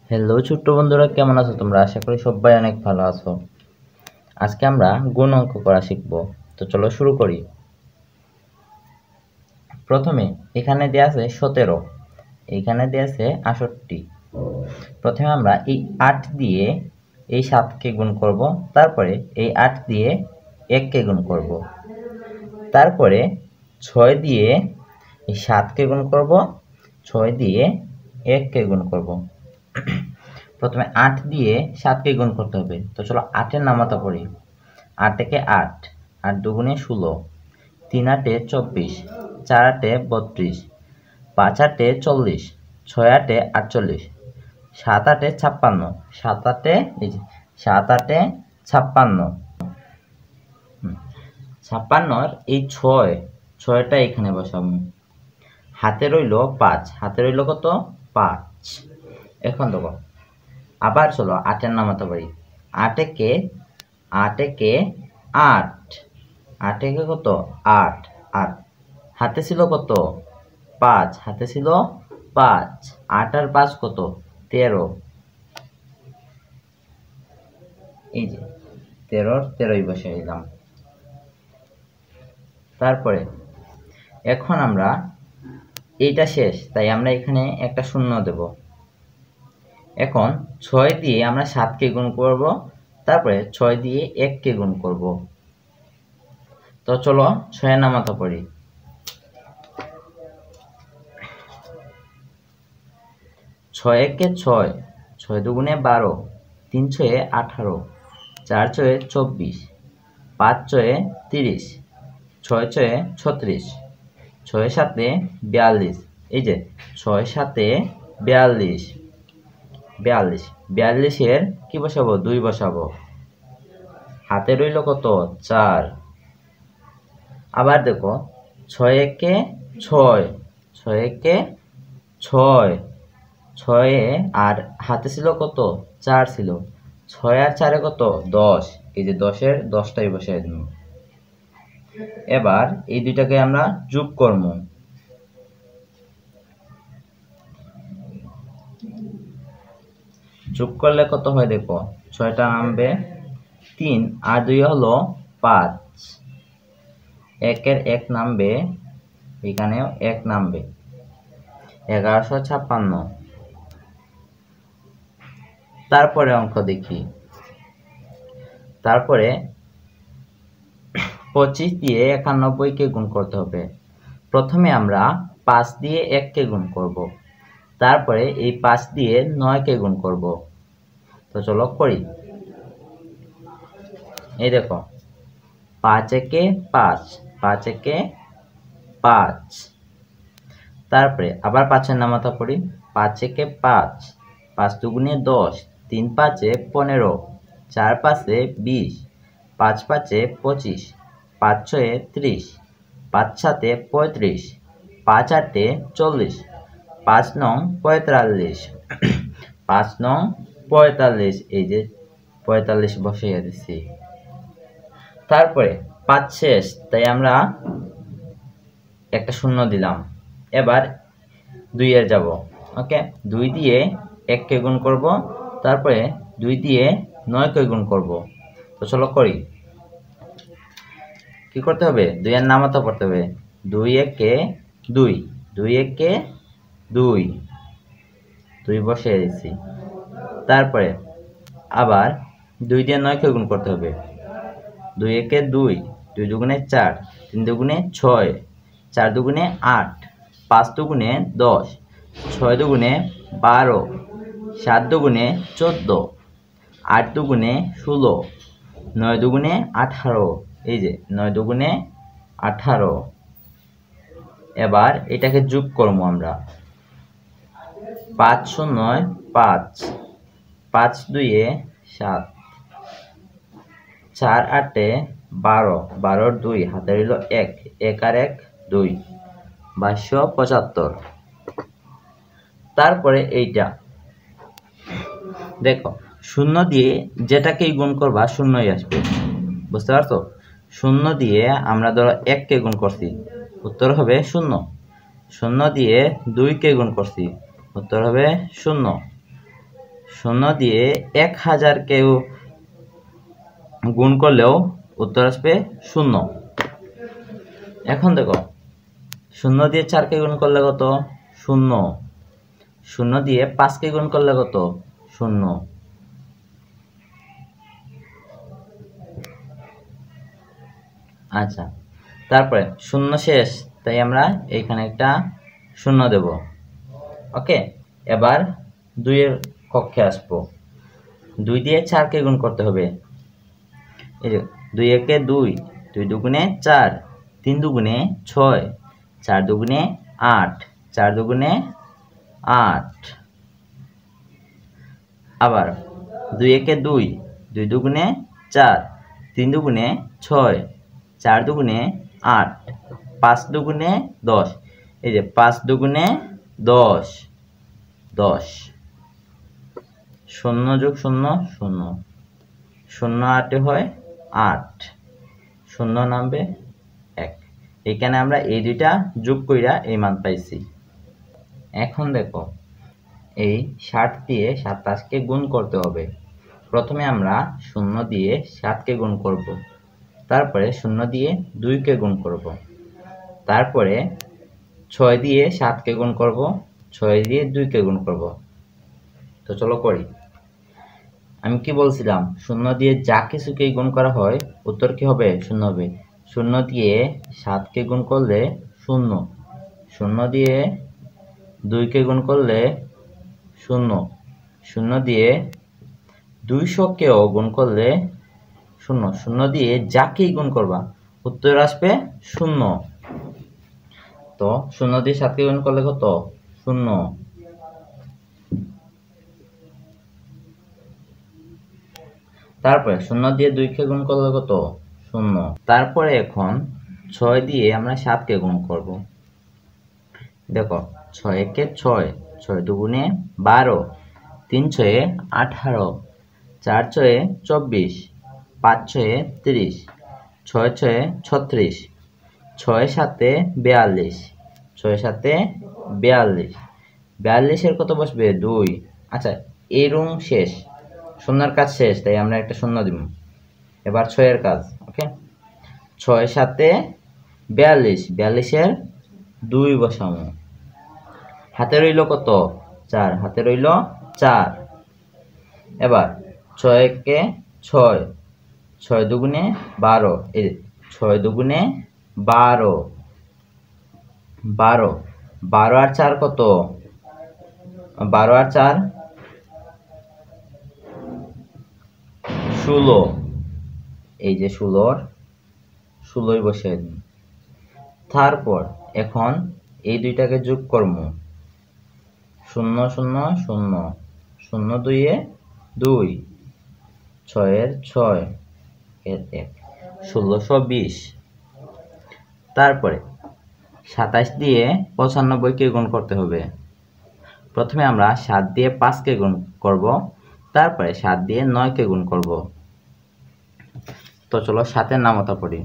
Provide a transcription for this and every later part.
Hello ছোট্ট বন্ধুরা, কেমন আছো তোমরা? আশা করি সবাই অনেক ভালো আছো। আজকে আমরা গুণ অঙ্ক করা শিখব। তো চলো শুরু করি। প্রথমে এখানে দেয়া আছে 17, এখানে দেয়া আছে 68। প্রথমে আমরা এই 8 দিয়ে এই 7কে গুণ করব, তারপরে এই 8 দিয়ে 1কে গুণ করব, তারপরে 6 দিয়ে এই 7কে গুণ করব, 6 দিয়ে 1কে গুণ করব। প্রথমে 8 দিয়ে 7কে গুণ করতে হবে। তো চলো 8-এর নামাতা পড়ি। 8 একে 8, 8 দুগুণে 16, 3 8-এ 24, 4 8-এ 32, 5 8-এ 40, 6 8-এ 48, 7 8-এ 56, 7 8-এ 56, 56-র এই 6টা এখানে বসাবো। হাতে রইল 5, হাতে রইল কত? 5। এখন দেখো আবার চলো 8-এর নামাতে পারি। 8 একে 8, 8 একে কত? 8, 8 হাতে ছিল কত? 5, হাতে ছিল 5, 8 আর 5 কত? 13। এই যে 13ই বসিয়ে দিলাম। তারপরে এখন আমরা এইটা শেষ, তাই আমরা এখানে একটা শূন্য দেব। এখন 6 দিয়ে আমরা 7কে গুণ করব, তারপরে 6 দিয়ে 1কে গুণ করব। তো চলো 6-এর নামাতা পড়ি। 6 একে 6, 6 দুগুণে 12, 3 6-এ 18, 4 6-এ 24, 5 6-এ 30, 6 6-এ 36, 6 7-এ 42। এই যে 6 7-এ 42, 42-এর কি বসাবো? 2 বসাবো। হাতে রইল কত? 4। আবার দেখো 6 একে 6, 6 একে 6, 6-এ আর হাতে ছিল কত? 4 ছিল। 6 আর 4-এ কত? 10। এই যে 10-এর 10টাই বসাই দিন। এবার এই দুইটাকে আমরা যোগ করব। যোগ করলে কত হয় দেখো, 6টা নামবে 3 আর 2 হলো 5, 1-এর 1 নামবে, এখানেও 1 নামবে, 1156। তারপরে অঙ্ক দেখি। তারপরে 25 দিয়ে 91কে গুণ করতে হবে। প্রথমে আমরা 5 দিয়ে 1কে গুণ করব, তারপরে এই 5 দিয়ে 9কে গুণ করব। তো চলো করি। এই দেখো 5 একে 5, 5 একে 5। তারপরে আবার 5-এর নামাতা পড়ি। 5 একে 5, 5 দুগুণে 10, 3 5-এ 15, 4 5-এ 20, 5 5-এ 25, 5 6-এ 30, 5 7-এ 35, 5 8-এ 40, 5 9 45, 5 9 45। এই যে 45 বসাইয়া দিচ্ছি। তারপরে 5 শেষ, তাই আমরা একটা শূন্য দিলাম। এবার 2-এর যাব। ওকে, 2 দিয়ে 1কে গুণ করব, তারপরে 2 দিয়ে 9কে গুণ করব। তো চলো করি। কি করতে হবে? 2-এর নামাতা পড়তে হবে। 2 একে 2, 2 একে 2, 2 বসিয়ে দিচ্ছি। তারপরে আবার 2 দিয়ে 9কে গুণ করতে হবে। 2 একে 2, 2 দুগুণে 4, 3 দুগুণে 6, 4 দুগুণে 8, 5 দুগুণে 10, 6 দুগুণে 12, 7 দুগুণে 14, 8 দুগুণে 16, 9 দুগুণে 18। এই যে 9 দুগুণে 18। এবার এটাকে যোগ করবো আমরা। 5 0 5, 5 2-এ 7, 4 8-এ 12, 12-র 2 হাতে রইল 1, 1 আর 1 2, 2275। তারপরে এইটা দেখো, শূন্য দিয়ে যেটাকেই গুণ করবা শূন্যই আসবে, বুঝতে পারছো? শূন্য দিয়ে আমরা ধরো 1কে গুণ করছি, উত্তর হবে 0। শূন্য দিয়ে 2কে গুণ করছি, উত্তর হবে 0। শূন্য দিয়ে 1000কে গুণ করলেও উত্তর আসবে 0। এখন দেখো, শূন্য দিয়ে 4কে গুণ করলে কত? 0। শূন্য দিয়ে 5কে গুণ করলে কত? 0। আচ্ছা, তারপরে শূন্য শেষ, তাই আমরা এইখানে একটা 0 দেব। ওকে, এবার 2 এর কক্ষে আসবো। 2 দিয়ে 4কে গুণ করতে হবে। এই যে 2 একে 2, 2 দুগুণে 4, 3 দুগুণে 6, 4 দুগুণে 8, 4 দুগুণে 8। আবার 2 একে 2, 2 দুগুণে 4, 3 দুগুণে 6, 4 দুগুণে 8, 5 দুগুণে 10। এই যে 5 দুগুণে 10, 10। 0 যোগ 0 0, 0 8 হয় 8, 0 নামবে 1। এখানে আমরা এই দুইটা যোগ কইরা এই মান পাইছি। এখন দেখো, এই 60 দিয়ে 27কে গুণ করতে হবে। প্রথমে আমরা 0 দিয়ে 7কে গুণ করব, তারপরে 0 দিয়ে 2কে গুণ করব, তারপরে 6 দিয়ে 7কে গুণ করব, 6 দিয়ে 2কে গুণ করব। তো চলো করি। আমি কি বলছিলাম? 0 দিয়ে যা কিছুকেই গুণ করা হয় উত্তর কি হবে? 0 হবে। 0 দিয়ে 7কে গুণ করলে 0, 0 দিয়ে 2কে গুণ করলে 0, 0 দিয়ে 200কেও গুণ করলে 0, 0 দিয়ে যাকেই গুণ করবা উত্তর আসবে 0। তো 0 দিয়ে 7কে গুণ করলে কত? 0। তারপরে 0 দিয়ে 2কে গুণ করলে কত? 0। তারপরে এখন 6 দিয়ে আমরা 7কে গুণ করব। দেখো, 6 একে 6, 6 দুগুণে 12, 3 ছয়ে 18, 4 ছয়ে 24, 5 ছয়ে 30, 6 ছয়ে 36, 6 সাতে 42, 6 সাতে 42, 42-এর কত বসবে? 2। আচ্ছা, এই রুম শেষ, শূন্যের কাজ শেষ, তাই আমরা একটা 0 দিব। এবার 6-এর কাজ। ওকে, 6 সাতে 42, 42-এর 2 বসাবো। হাতে রইল কত? 4, হাতে রইল 4। এবার 6 একে 6, 6 দুগুণে 12, এই 6 দুগুণে 12, 12, 12 আর 4 কত? 12 আর 4 16। এই যে 16ই বসিয়ে দিন। তারপর এখন এই দুইটাকে যোগ করব। 0 0 0, 0 2 2, 6 এর 6 এর 1, 1620। তারপরে 27 দিয়ে 95কে গুণ করতে হবে। প্রথমে আমরা 7 দিয়ে 5কে গুণ করব, তারপরে 7 দিয়ে 9কে গুণ করব। তো চলো 7-এর নামতা পড়ি।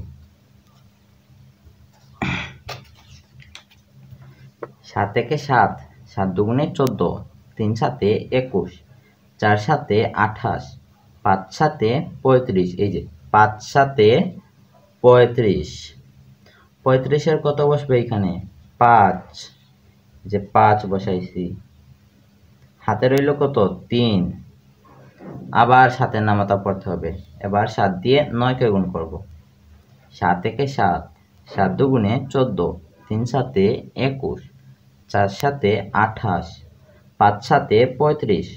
7 একে 7, 7 দুগুণে 14, 3 সাতে 21, 4 সাতে 28, 5 সাতে 35। এই যে 5 সাতে 35, 35-এর কত বসবে এখানে? 5, যে 5 বসাইছি। হাতে রইল কত? 3। আবার 7-এর নামতা পড়তে হবে। এবার 7 দিয়ে 9কে গুণ করব। 7 একে 7, 7 দুগুণে 14, 3 সাতে 21, 4 সাতে 28, 5 সাতে 35,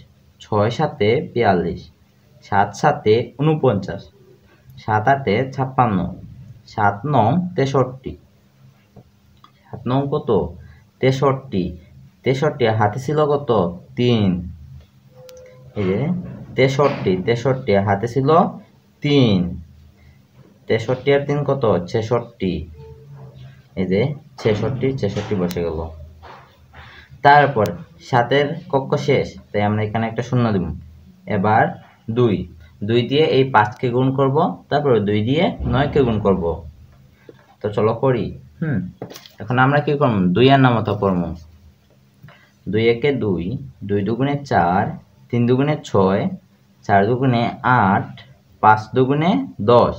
6 সাতে 42, 7 সাতে 49, 7 8-এ 56, 7 9 63, 7 9 কত? 63, 63 হাতে ছিল কত? 3। এই যে 63, 63 হাতে ছিল 3, 63 আর 3 কত? 66। এই যে 66, 66 বসে গেল। তারপর 7-এর কক্ষ শেষ, তাই আমরা এখানে একটা 0 দিব। এবার 2, 2 দিয়ে এই 5কে গুণ করব, তারপর 2 দিয়ে 9কে গুণ করব। তো চলো করি। এখন আমরা কি করব? 2 এর নামতা পড়ব। 2 একে 2, 2 দুগুণে 4, 3 দুগুণে 6, 4 দুগুণে 8, 5 দুগুণে 10।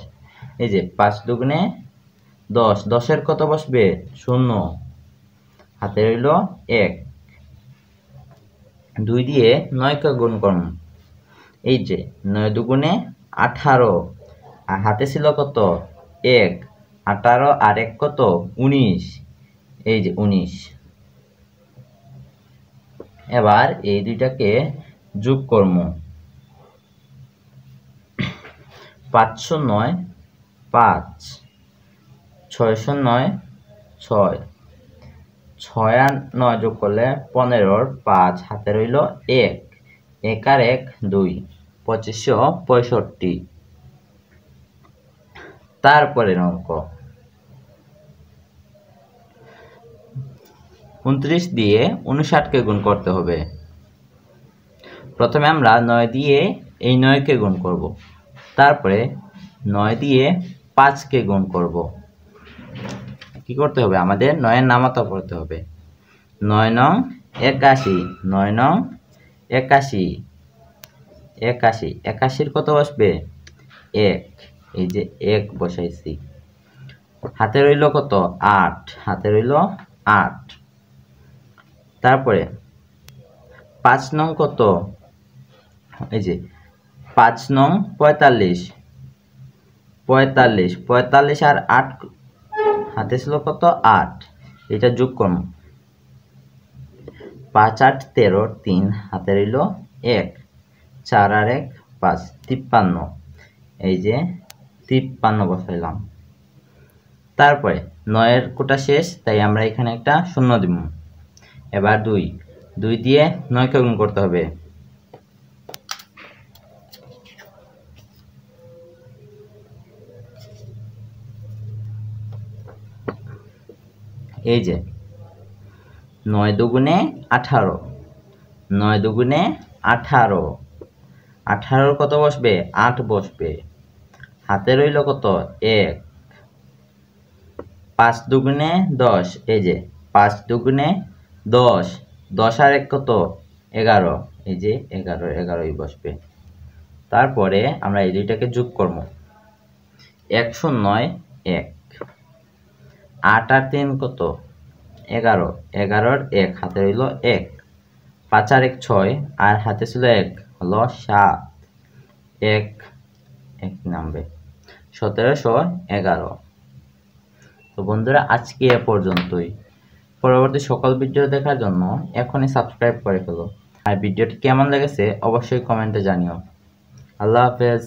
এই যে 5 দুগুণে 10, 10-এর কত বসবে? 0, হাতে রইল 1। 2 দিয়ে 9কে গুণ করুন। এই যে 9 দুগুণে 18, আর হাতে ছিল কত? 1, 18 আর 1 কত? 19। এই যে 19। এবার এই দুইটাকে যোগ করব। 509 5, 609 6, 6 আর 9 যোগ করলে 15, 5 হাতে রইল 1, 1 আর 1 2, 2565। তারপরে অঙ্ক 29 দিয়ে 59কে গুণ করতে হবে। প্রথমে আমরা 9 দিয়ে এই 9কে গুণ করব, তারপরে 9 দিয়ে 5কে গুণ করব। কি করতে হবে? আমাদের 9-এর নামাতা পড়তে হবে। 9 নং 81, 9 নং 81, 81, 81-র কত বসবে? 1, এই যে 1 বসাইছি। হাতে রইল কত? 8, হাতে রইল 8। তারপরে 5 নং কত? এই যে 5 নং 45, 45, 45 আর 8 হাতে ছিল কত? 8, এটা যোগ করুন। 5 8 13, 3 হাতে রইল 1, 4 আর 1 5, 53। এই যে 53 বসাইলাম। তারপরে 9-এর কোটা শেষ, তাই আমরা এখানে একটা শূন্য দিব। এবার 2 দিয়ে 9কে গুণ করতে হবে। এই যে 9 দুগুণে 18, 9 দুগুণে 18, 18-র কত বসবে? 8 বসবে। হাতে রইল কত? 1, 5 দুগুণে 10, এই যে 5 দুগুণে 10, 10 আর 1 কত? 11, এই যে 11, 11ই বসবে। তারপরে আমরা এই দুইটাকে যোগ করব। 109 1, 8 আর 3 কত? 11, 11-র 1 হাতে রইল 1, 5 আর 1 6, আর হাতে ছিল 1 হলো 7, 1 1 নামবে 1711। তো বন্ধুরা, আজকে এ পর্যন্তই। পরবর্তী সকল ভিডিও দেখার জন্য এখনই সাবস্ক্রাইব করে ফেলো। আর ভিডিওটি কেমন লেগেছে অবশ্যই কমেন্টে জানিও। আল্লাহ হাফেজ।